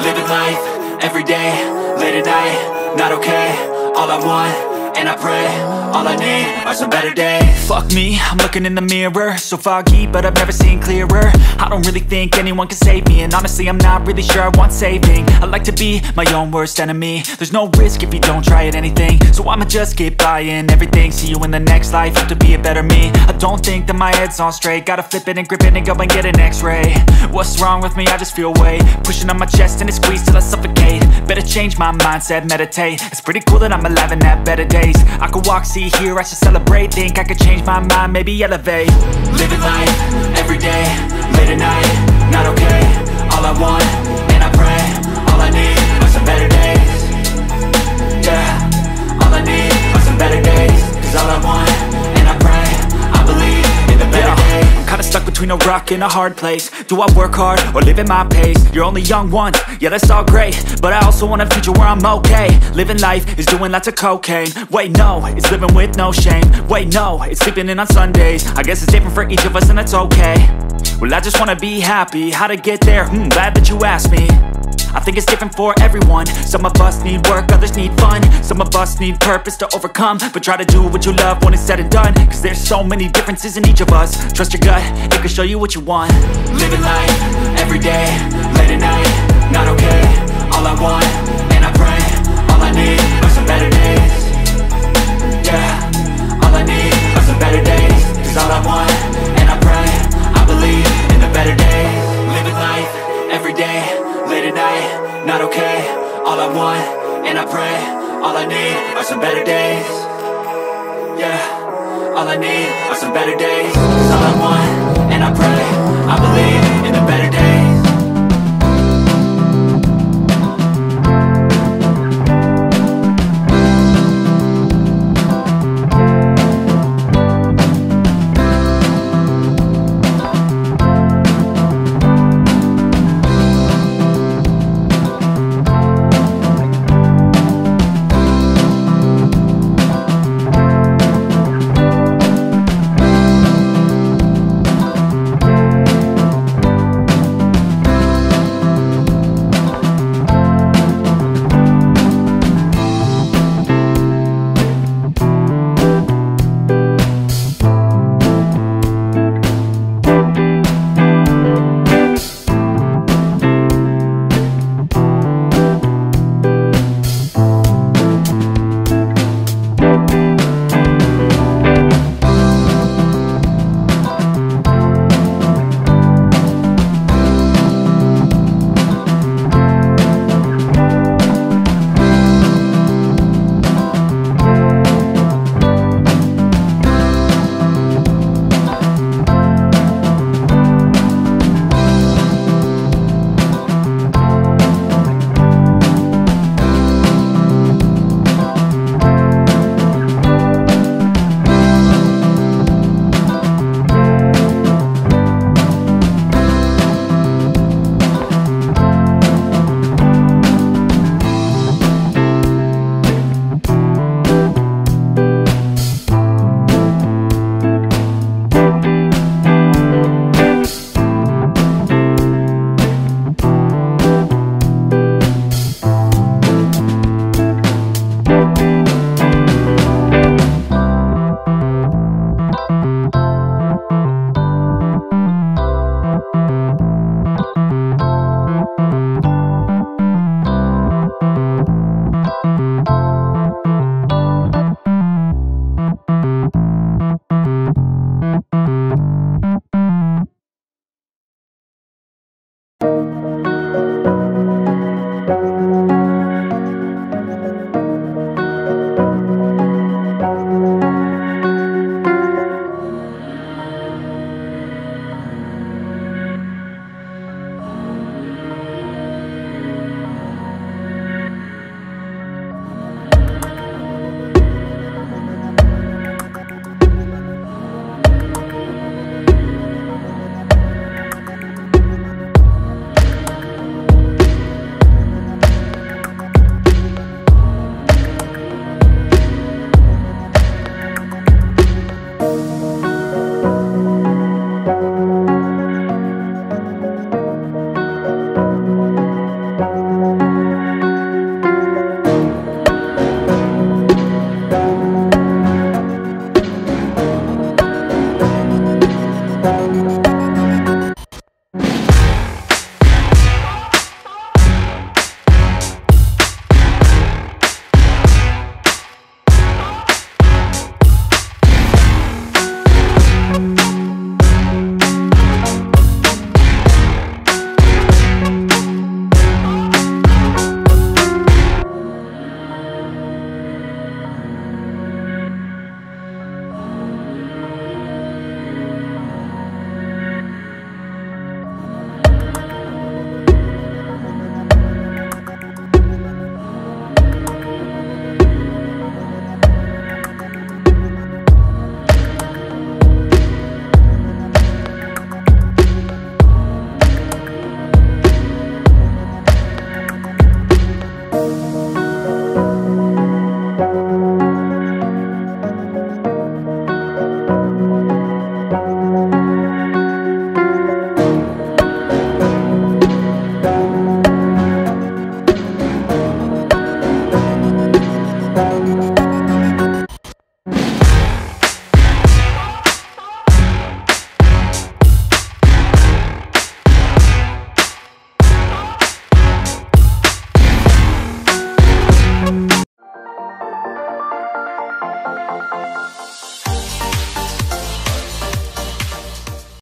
Living life, everyday, late at night, not okay. All I want, and I pray, all I need are some better days. Fuck me, I'm looking in the mirror, so foggy, but I've never seen clearer. I don't really think anyone can save me, and honestly I'm not really sure I want saving. I like to be my own worst enemy. There's no risk if you don't try at anything, so I'ma just keep buying everything. See you in the next life, have to be a better me. I don't think that my head's on straight, gotta flip it and grip it and go and get an x-ray. What's wrong with me? I just feel weight pushing on my chest and it squeezes till I suffocate. Better change my mindset, meditate. It's pretty cool that I'm alive and have better days. I could walk, see, hear, I should celebrate. Think I could change my mind, maybe elevate. Living life, everyday, late at night, not okay. All I want, and I pray, all I need are some better days. Yeah, all I need are some better days. Cause all I want, and I pray, I believe in the better days. I'm kinda stuck between a rock and a hard place. Do I work hard or live at my pace? You're only young once, yeah that's all great, but I also want a future where I'm okay. Living life is doing lots of cocaine. Wait no, it's living with no shame. Wait no, it's sleeping in on Sundays. I guess it's different for each of us and that's okay. Well I just wanna be happy, how to get there? Glad that you asked me. I think it's different for everyone. Some of us need work, others need fun. Some of us need purpose to overcome. But try to do what you love when it's said and done, cause there's so many differences in each of us. Trust your gut, it can show you what you want. Living life, everyday, late at night, not okay. All I want, and I pray, all I need are some better days. Yeah, all I need are some better days. Cause all I want, and I pray, I believe in the better days. Living life, everyday, late at night, not okay. All I want, and I pray, all I need are some better days. Yeah, all I need are some better days. Cause all I want, and I pray, I believe in the better days.